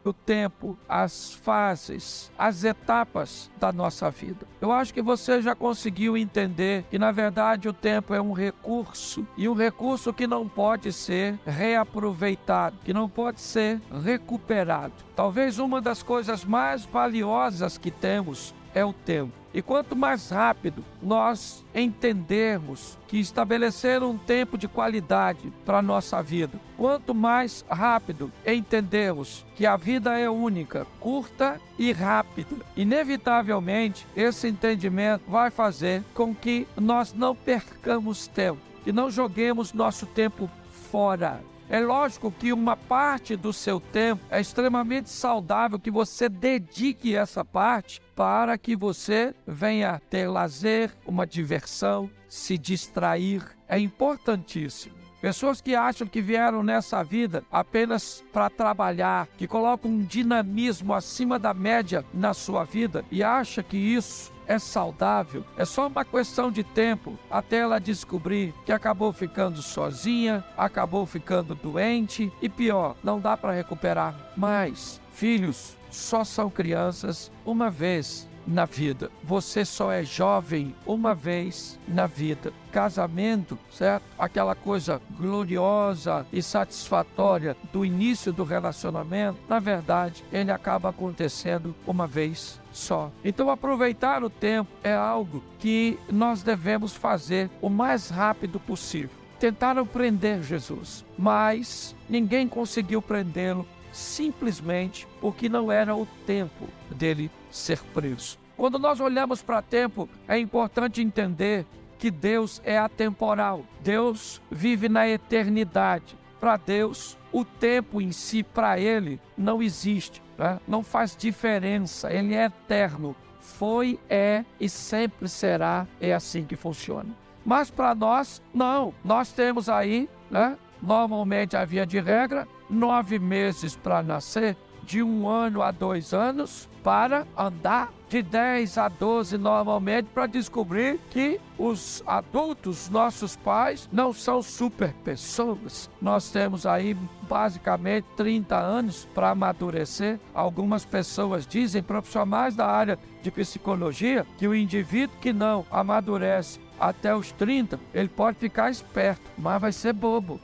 o tempo, as fases, as etapas da nossa vida. Eu acho que você já conseguiu entender que, na verdade, o tempo é um recurso, e um recurso que não pode ser reaproveitado, que não pode ser recuperado. Talvez uma das coisas mais valiosas que temos é o tempo. E quanto mais rápido nós entendermos que estabelecer um tempo de qualidade para a nossa vida, quanto mais rápido entendermos que a vida é única, curta e rápida, inevitavelmente esse entendimento vai fazer com que nós não percamos tempo, que não joguemos nosso tempo fora. É lógico que uma parte do seu tempo é extremamente saudável que você dedique essa parte para que você venha ter lazer, uma diversão, se distrair. É importantíssimo. Pessoas que acham que vieram nessa vida apenas para trabalhar, que colocam um dinamismo acima da média na sua vida e acham que isso é saudável, é só uma questão de tempo até ela descobrir que acabou ficando sozinha, acabou ficando doente e pior, não dá para recuperar mais. Filhos só são crianças uma vez na vida. Você só é jovem uma vez na vida. Casamento, certo? Aquela coisa gloriosa e satisfatória do início do relacionamento, na verdade, ele acaba acontecendo uma vez só. Então, aproveitar o tempo é algo que nós devemos fazer o mais rápido possível. Tentaram prender Jesus, mas ninguém conseguiu prendê-lo, simplesmente porque não era o tempo dele ser preso. Quando nós olhamos para o tempo, é importante entender que Deus é atemporal. Deus vive na eternidade. Para Deus, o tempo em si, para Ele, não existe, né? Não faz diferença. Ele é eterno. Foi, é e sempre será. É assim que funciona. Mas para nós, não. Nós temos aí, né? Normalmente, a via de regra, 9 meses para nascer, de 1 ano a 2 anos para andar, de 10 a 12 normalmente, para descobrir que os adultos, nossos pais, não são super pessoas. Nós temos aí basicamente 30 anos para amadurecer. Algumas pessoas dizem, profissionais da área de psicologia, que o indivíduo que não amadurece até os 30, ele pode ficar esperto, mas vai ser bobo.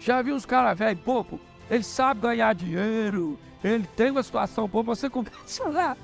Já viu uns caras velhos bobo? Ele sabe ganhar dinheiro, ele tem uma situação boa, você começa lá.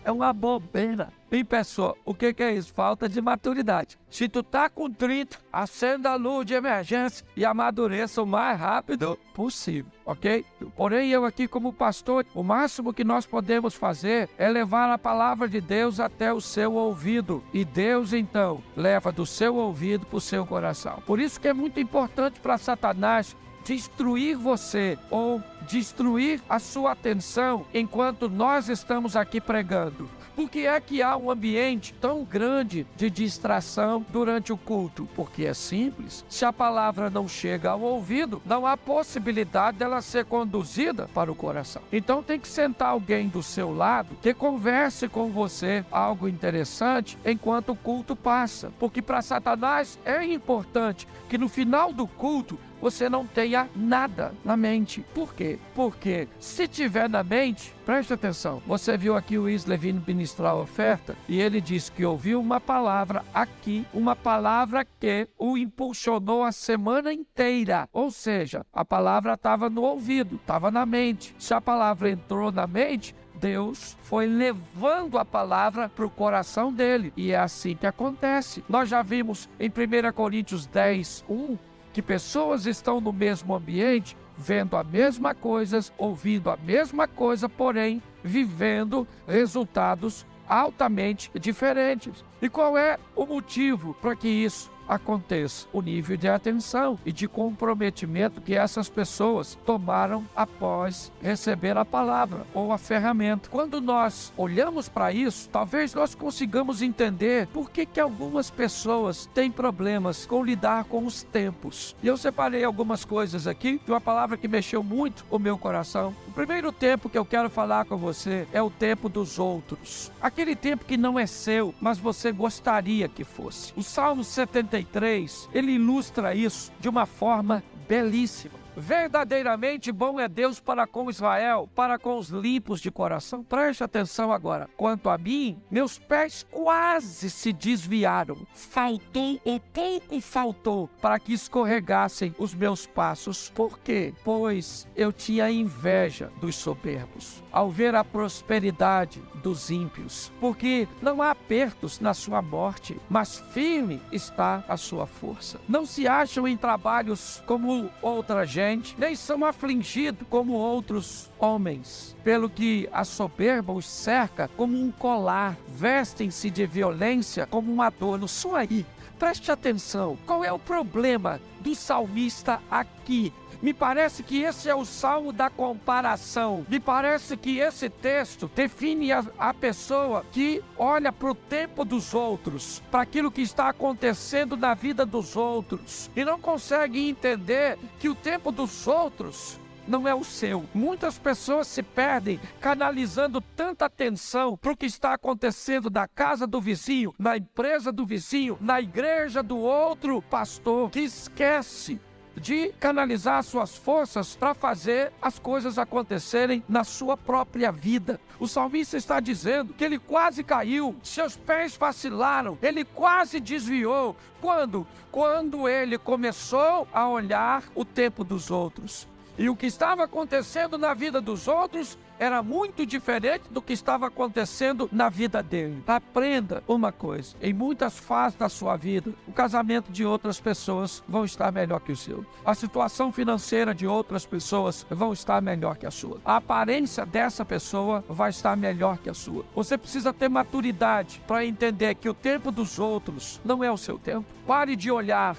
É uma bobeira. Em pessoa, o que é isso? Falta de maturidade. Se tu tá com 30, acenda a luz de emergência e amadureça o mais rápido possível, ok? Porém, eu aqui como pastor, o máximo que nós podemos fazer é levar a palavra de Deus até o seu ouvido. E Deus, então, leva do seu ouvido para o seu coração. Por isso que é muito importante para Satanás destruir você ou destruir a sua atenção enquanto nós estamos aqui pregando. Por que é que há um ambiente tão grande de distração durante o culto? Porque é simples. Se a palavra não chega ao ouvido, não há possibilidade dela ser conduzida para o coração. Então tem que sentar alguém do seu lado que converse com você algo interessante enquanto o culto passa. Porque para Satanás é importante que no final do culto você não tenha nada na mente. Por quê? Porque se tiver na mente, preste atenção, você viu aqui o Isley ministrar a oferta e ele disse que ouviu uma palavra aqui, uma palavra que o impulsionou a semana inteira. Ou seja, a palavra estava no ouvido, estava na mente. Se a palavra entrou na mente, Deus foi levando a palavra para o coração dele. E é assim que acontece. Nós já vimos em 1 Coríntios 10, 1, que pessoas estão no mesmo ambiente, vendo a mesma coisa, ouvindo a mesma coisa, porém vivendo resultados altamente diferentes. E qual é o motivo para que isso aconteça? O nível de atenção e de comprometimento que essas pessoas tomaram após receber a palavra ou a ferramenta. Quando nós olhamos para isso, talvez nós consigamos entender por que algumas pessoas têm problemas com lidar com os tempos. E eu separei algumas coisas aqui de uma palavra que mexeu muito o meu coração. O primeiro tempo que eu quero falar com você é o tempo dos outros. Aquele tempo que não é seu, mas você gostaria que fosse. O Salmo 73, ele ilustra isso de uma forma belíssima. Verdadeiramente bom é Deus para com Israel, para com os limpos de coração. Preste atenção agora. Quanto a mim, meus pés quase se desviaram. Faltou o pouco faltou para que escorregassem os meus passos. Por quê? Pois eu tinha inveja dos soberbos, ao ver a prosperidade dos ímpios. Porque não há apertos na sua morte, mas firme está a sua força. Não se acham em trabalhos como outra gente, nem são afligidos como outros homens. Pelo que a soberba os cerca como um colar, vestem-se de violência como um adorno. Só aí, preste atenção, qual é o problema do salmista aqui? Me parece que esse é o salmo da comparação. Me parece que esse texto define a pessoa que olha para o tempo dos outros, para aquilo que está acontecendo na vida dos outros, e não consegue entender que o tempo dos outros não é o seu. Muitas pessoas se perdem canalizando tanta atenção para o que está acontecendo na casa do vizinho, na empresa do vizinho, na igreja do outro pastor, que esquece de canalizar suas forças para fazer as coisas acontecerem na sua própria vida. O salmista está dizendo que ele quase caiu, seus pés vacilaram, ele quase desviou. Quando? Quando ele começou a olhar o tempo dos outros. E o que estava acontecendo na vida dos outros era muito diferente do que estava acontecendo na vida dele. Aprenda uma coisa: em muitas fases da sua vida, o casamento de outras pessoas vão estar melhor que o seu. A situação financeira de outras pessoas vão estar melhor que a sua. A aparência dessa pessoa vai estar melhor que a sua. Você precisa ter maturidade para entender que o tempo dos outros não é o seu tempo. Pare de olhar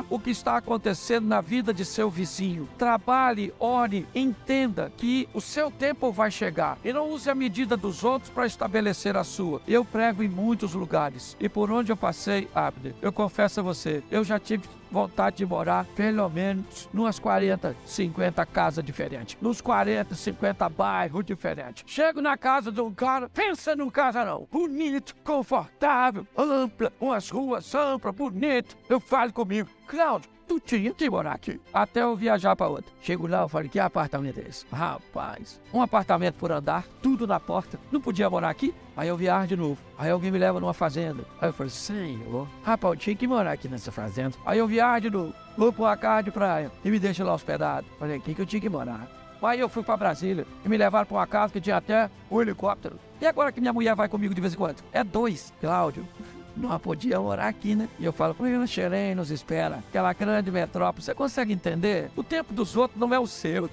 o que está acontecendo na vida de seu vizinho. Trabalhe, ore, entenda que o seu tempo vai chegar. E não use a medida dos outros para estabelecer a sua. Eu prego em muitos lugares. E por onde eu passei, Abner, eu confesso a você, eu já tive vontade de morar pelo menos numas 40, 50 casas diferentes. Nos 40, 50 bairros diferentes. Chego na casa de um cara, pensa num casarão bonito, confortável, ampla, umas ruas amplas, bonito. Eu falo comigo: Cláudio, tu tinha que morar aqui. Até eu viajar para outro. Chego lá, eu falei: que apartamento é esse? Rapaz, um apartamento por andar, tudo na porta. Não podia morar aqui? Aí eu viajo de novo. Aí alguém me leva numa fazenda. Aí eu falei: Senhor, rapaz, eu tinha que morar aqui nessa fazenda. Aí eu viajo de novo. Vou para uma casa de praia e me deixa lá hospedado. Falei: aqui que eu tinha que morar. Aí eu fui para Brasília e me levaram para uma casa que tinha até um helicóptero. E agora que minha mulher vai comigo de vez em quando? É 2. Cláudio, não podia morar aqui, né? E eu falo: Xerém, nos espera. Aquela grande metrópole. Você consegue entender? O tempo dos outros não é o seu.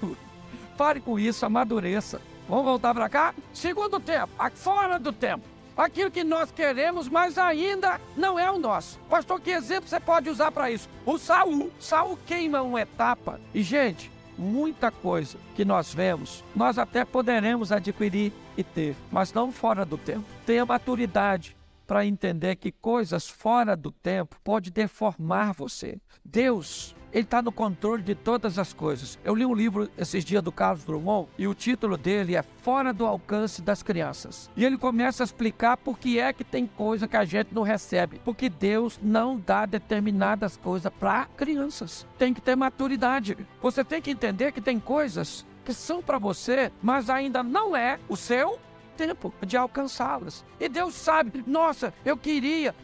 Pare com isso, amadureça. Vamos voltar para cá? Segundo tempo, fora do tempo. Aquilo que nós queremos, mas ainda não é o nosso. Pastor, que exemplo você pode usar para isso? O Saul. Saul queima uma etapa. E, gente, muita coisa que nós vemos, nós até poderemos adquirir e ter, mas não fora do tempo. Tenha maturidade para entender que coisas fora do tempo podem deformar você. Deus, Ele está no controle de todas as coisas. Eu li um livro esses dias do Carlos Drummond e o título dele é Fora do Alcance das Crianças. E ele começa a explicar por que é que tem coisa que a gente não recebe. Porque Deus não dá determinadas coisas para crianças. Tem que ter maturidade. Você tem que entender que tem coisas que são para você, mas ainda não é o seu tempo de alcançá-las. E Deus sabe: nossa, eu queria.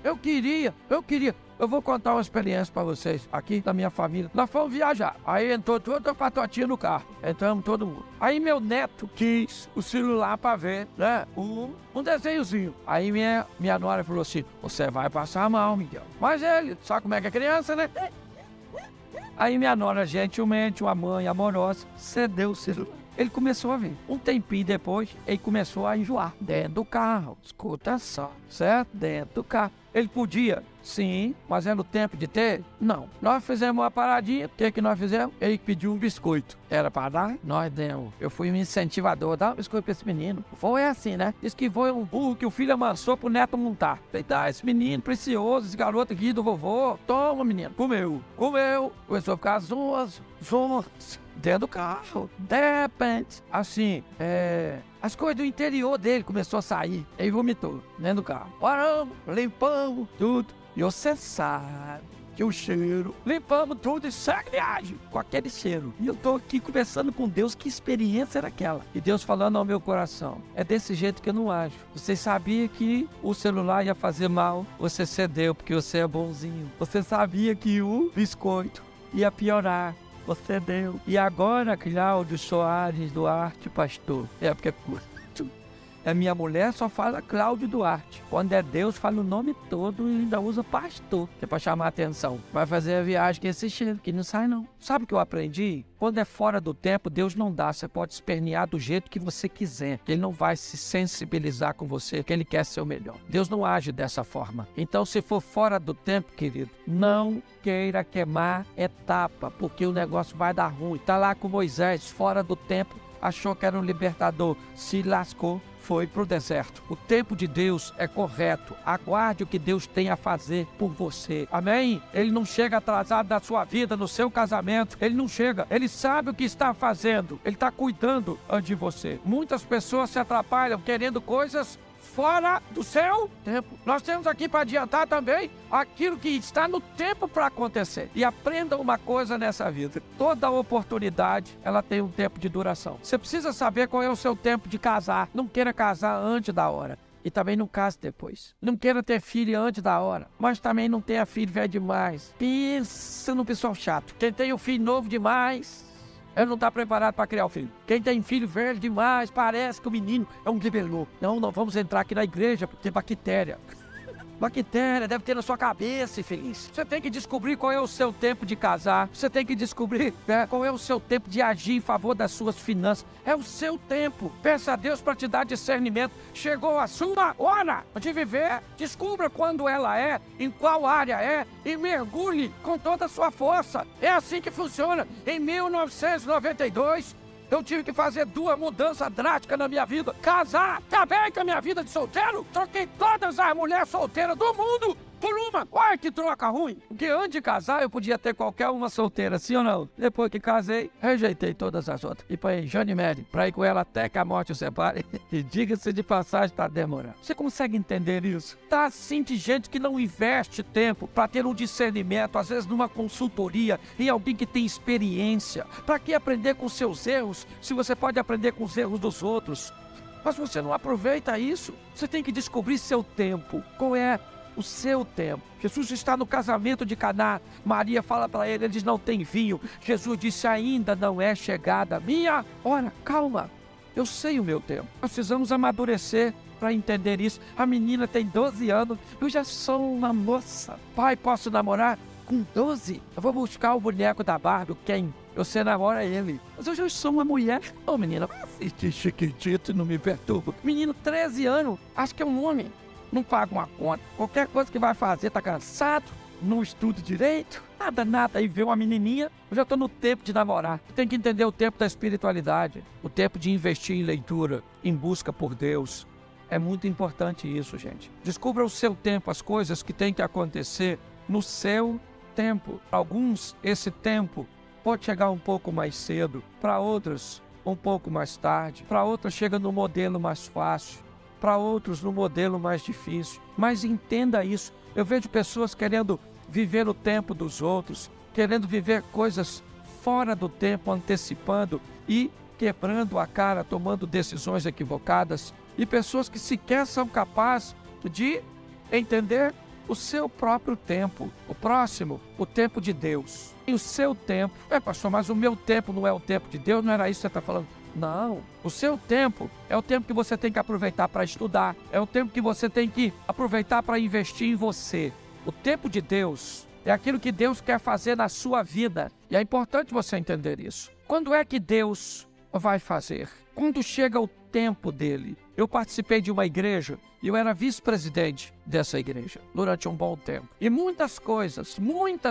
Eu vou contar uma experiência para vocês aqui da minha família. Nós fomos viajar. Aí entrou toda a patotinha no carro. Entramos todo mundo. Aí meu neto quis o celular para ver, né, um desenhozinho. Aí minha nora falou assim: você vai passar mal, Miguel. Mas ele, sabe como é que é criança, né? Aí minha nora, gentilmente, uma mãe amorosa, cedeu o celular. Ele começou a ver. Um tempinho depois, ele começou a enjoar. Dentro do carro, escuta só, certo? Dentro do carro. Ele podia? Sim, mas era o tempo de ter? Não. Nós fizemos uma paradinha. O que nós fizemos? Ele pediu um biscoito. Era para dar? Nós demos. Eu fui um incentivador. Dá um biscoito para esse menino. Foi assim, né? Diz que foi um burro que o filho amansou pro neto montar. Falei: dá, esse menino precioso, esse garoto aqui do vovô. Toma, menino. Comeu. Começou a ficar zonzo. Dentro do carro. De repente, assim, as coisas do interior dele começou a sair. Ele vomitou dentro do carro. Paramos, limpamos tudo. E você sabe sente o cheiro. Limpamos tudo e segue viagem com aquele cheiro. E eu tô aqui conversando com Deus, que experiência era aquela? E Deus falando ao meu coração, é desse jeito que eu não ajo. Você sabia que o celular ia fazer mal, você cedeu porque você é bonzinho. Você sabia que o biscoito ia piorar, você deu. E agora, Cláudio Soares Duarte, pastor. É porque a minha mulher só fala Cláudio Duarte. Quando é Deus, fala o nome todo e ainda usa pastor, que é pra chamar a atenção. Vai fazer a viagem com esse cheiro, que não sai não. Sabe o que eu aprendi? Quando é fora do tempo, Deus não dá. Você pode espernear do jeito que você quiser. Ele não vai se sensibilizar com você, porque Ele quer ser o melhor. Deus não age dessa forma. Então, se for fora do tempo, querido, não queira queimar etapa, porque o negócio vai dar ruim. Tá lá com Moisés, fora do tempo, achou que era um libertador, se lascou, foi para o deserto. O tempo de Deus é correto. Aguarde o que Deus tem a fazer por você. Amém? Ele não chega atrasado na sua vida, no seu casamento. Ele não chega. Ele sabe o que está fazendo. Ele está cuidando de você. Muitas pessoas se atrapalham querendo coisas fora do seu tempo. Nós temos aqui para adiantar também aquilo que está no tempo para acontecer. E aprenda uma coisa nessa vida. Toda oportunidade, ela tem um tempo de duração. Você precisa saber qual é o seu tempo de casar. Não queira casar antes da hora. E também não case depois. Não queira ter filho antes da hora. Mas também não tenha filho velho demais. Pensa no pessoal chato. Quem tem um filho novo demais, ele não está preparado para criar o filho. Quem tem filho velho demais, parece que o menino é um bibelô. Não vamos entrar aqui na igreja porque tem bactéria. Bactéria deve ter na sua cabeça, infeliz. Você tem que descobrir qual é o seu tempo de casar. Você tem que descobrir qual é o seu tempo de agir em favor das suas finanças. É o seu tempo. Peça a Deus para te dar discernimento. Chegou a sua hora de viver. Descubra quando ela é, em qual área é e mergulhe com toda a sua força. É assim que funciona. Em 1992... eu tive que fazer 2 mudanças drásticas na minha vida. Casar, acabei com a minha vida de solteiro. Troquei todas as mulheres solteiras do mundo por uma. Olha que troca ruim. Porque antes de casar, eu podia ter qualquer uma solteira, sim ou não? Depois que casei, rejeitei todas as outras. E põe Jane Mary, pra ir com ela até que a morte o separe. E diga-se de passagem, tá demorando. Você consegue entender isso? Tá assim de gente que não investe tempo pra ter um discernimento, às vezes numa consultoria, em alguém que tem experiência. Pra que aprender com seus erros, se você pode aprender com os erros dos outros? Mas você não aproveita isso. Você tem que descobrir seu tempo. Qual é o seu tempo? Jesus está no casamento de Caná. Maria fala para ele, eles não têm vinho. Jesus disse, ainda não é chegada a minha hora. Calma, eu sei o meu tempo. Nós precisamos amadurecer para entender isso. A menina tem 12 anos, eu já sou uma moça. Pai, posso namorar? Com 12? Eu vou buscar o boneco da Barbie, quem? Você namora ele. Mas eu já sou uma mulher. Ô menina, assiste Chiquitito e não me perturba. Menino, 13 anos, acho que é um homem. Não paga uma conta. Qualquer coisa que vai fazer, tá cansado, não estuda direito, nada. Aí vê uma menininha, eu já tô no tempo de namorar. Tem que entender o tempo da espiritualidade, o tempo de investir em leitura, em busca por Deus. É muito importante isso, gente. Descubra o seu tempo, as coisas que tem que acontecer no seu tempo. Para alguns, esse tempo pode chegar um pouco mais cedo. Para outros, um pouco mais tarde. Para outros, chega no modelo mais fácil. Para outros, no modelo mais difícil. Mas entenda isso. Eu vejo pessoas querendo viver o tempo dos outros, querendo viver coisas fora do tempo, antecipando e quebrando a cara, tomando decisões equivocadas. E pessoas que sequer são capazes de entender o seu próprio tempo. O próximo, o tempo de Deus. E o seu tempo. Pastor, mas o meu tempo não é o tempo de Deus? Não era isso que você está falando? Não, o seu tempo é o tempo que você tem que aproveitar para estudar, é o tempo que você tem que aproveitar para investir em você. O tempo de Deus é aquilo que Deus quer fazer na sua vida, e é importante você entender isso. Quando é que Deus vai fazer? Quando chega o tempo dele. Eu participei de uma igreja e eu era vice-presidente dessa igreja durante um bom tempo. E muitas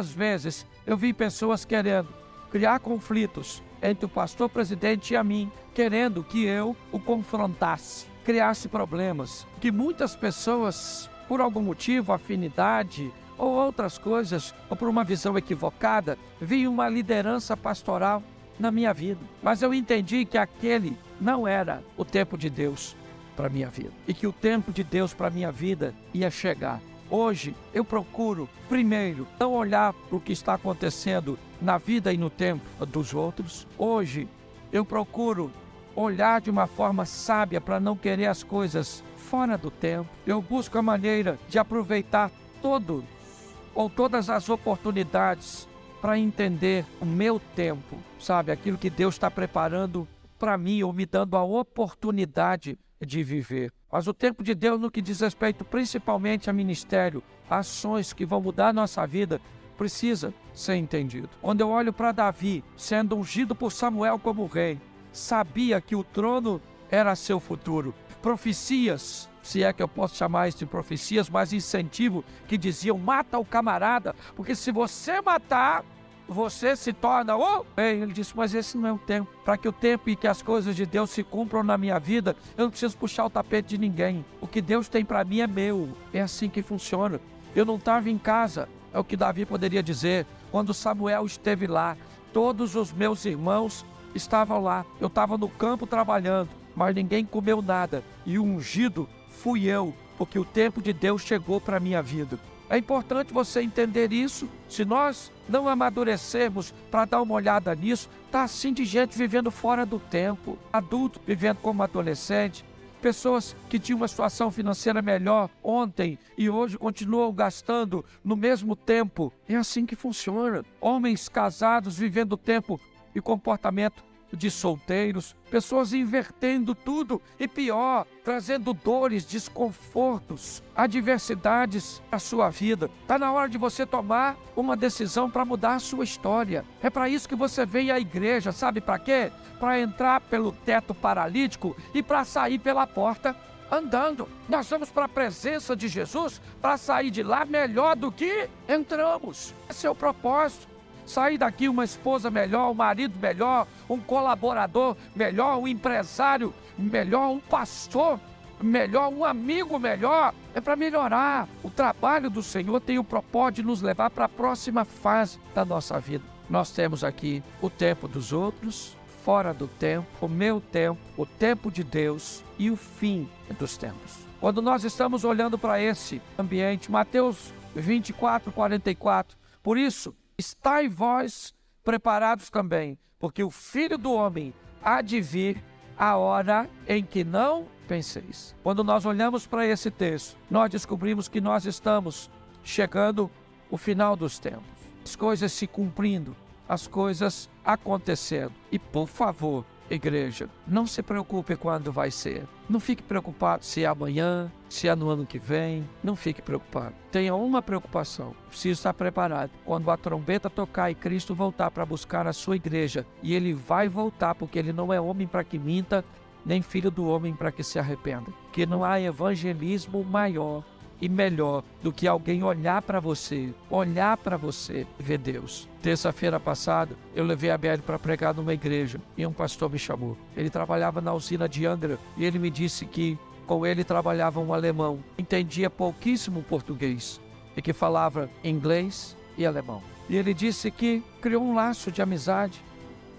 vezes eu vi pessoas querendo criar conflitos entre o pastor presidente e a mim, querendo que eu o confrontasse, criasse problemas, que muitas pessoas, por algum motivo, afinidade ou outras coisas, ou por uma visão equivocada, viam uma liderança pastoral na minha vida. Mas eu entendi que aquele não era o tempo de Deus para a minha vida, e que o tempo de Deus para a minha vida ia chegar. Hoje eu procuro, primeiro, não olhar para o que está acontecendo na vida e no tempo dos outros. Hoje eu procuro olhar de uma forma sábia para não querer as coisas fora do tempo. Eu busco a maneira de aproveitar todas as oportunidades para entender o meu tempo, sabe? Aquilo que Deus está preparando para mim ou me dando a oportunidade de viver. Mas o tempo de Deus, no que diz respeito principalmente a ministério, ações que vão mudar a nossa vida, precisa ser entendido. Quando eu olho para Davi, sendo ungido por Samuel como rei, sabia que o trono era seu futuro. Profecias, se é que eu posso chamar isso de profecias, mas incentivo, que diziam, mata o camarada, porque se você matar, você se torna o rei. Ele disse, mas esse não é o tempo. Para que o tempo e que as coisas de Deus se cumpram na minha vida, eu não preciso puxar o tapete de ninguém. O que Deus tem para mim é meu. É assim que funciona. Eu não estava em casa, é o que Davi poderia dizer. Quando Samuel esteve lá, todos os meus irmãos estavam lá. Eu estava no campo trabalhando, mas ninguém comeu nada. E o ungido fui eu, porque o tempo de Deus chegou para a minha vida. É importante você entender isso. Se nós não amadurecermos para dar uma olhada nisso, está assim de gente vivendo fora do tempo. Adulto vivendo como adolescente. Pessoas que tinham uma situação financeira melhor ontem e hoje continuam gastando no mesmo tempo. É assim que funciona. Homens casados vivendo o tempo e comportamento de solteiros, pessoas invertendo tudo e pior, trazendo dores, desconfortos, adversidades à sua vida. Está na hora de você tomar uma decisão para mudar a sua história. É para isso que você vem à igreja, sabe para quê? Para entrar pelo teto paralítico e para sair pela porta andando. Nós vamos para a presença de Jesus para sair de lá melhor do que entramos. Esse é o propósito. Sair daqui uma esposa melhor, um marido melhor, um colaborador melhor, um empresário melhor, um pastor melhor, um amigo melhor. É para melhorar. O trabalho do Senhor tem o propósito de nos levar para a próxima fase da nossa vida. Nós temos aqui o tempo dos outros, fora do tempo, o meu tempo, o tempo de Deus e o fim dos tempos. Quando nós estamos olhando para esse ambiente, Mateus 24, 44, por isso, estai vós preparados também, porque o Filho do Homem há de vir a hora em que não penseis. Quando nós olhamos para esse texto, nós descobrimos que nós estamos chegando ao final dos tempos. As coisas se cumprindo, as coisas acontecendo. E por favor, igreja, não se preocupe quando vai ser. Não fique preocupado se é amanhã, se é no ano que vem. Não fique preocupado. Tenha uma preocupação. Precisa estar preparado. Quando a trombeta tocar e Cristo voltar para buscar a sua igreja, e Ele vai voltar porque Ele não é homem para que minta, nem filho do homem para que se arrependa. Que não há evangelismo maior e melhor do que alguém olhar para você e ver Deus. Terça-feira passada, eu levei a Beli para pregar numa igreja e um pastor me chamou. Ele trabalhava na usina de Angra e ele me disse que com ele trabalhava um alemão, entendia pouquíssimo português e que falava inglês e alemão. E ele disse que criou um laço de amizade,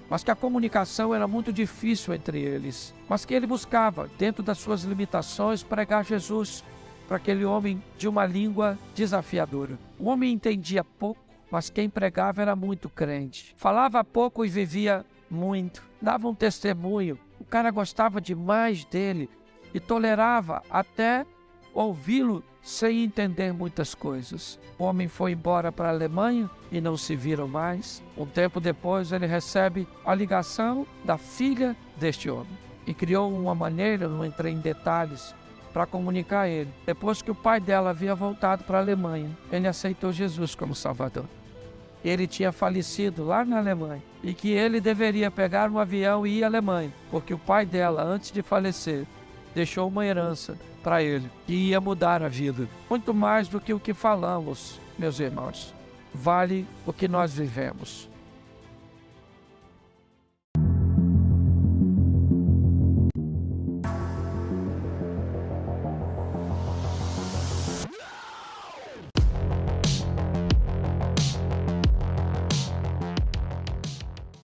mas que a comunicação era muito difícil entre eles, mas que ele buscava, dentro das suas limitações, pregar Jesus para aquele homem de uma língua desafiadora. O homem entendia pouco, mas quem pregava era muito crente. Falava pouco e vivia muito. Dava um testemunho. O cara gostava demais dele e tolerava até ouvi-lo sem entender muitas coisas. O homem foi embora para a Alemanha e não se viram mais. Um tempo depois ele recebe a ligação da filha deste homem e criou uma maneira, não entrei em detalhes, para comunicar a ele. Depois que o pai dela havia voltado para a Alemanha, ele aceitou Jesus como Salvador. Ele tinha falecido lá na Alemanha e que ele deveria pegar um avião e ir à Alemanha, porque o pai dela, antes de falecer, deixou uma herança para ele que ia mudar a vida. Muito mais do que o que falamos, meus irmãos. Vale o que nós vivemos.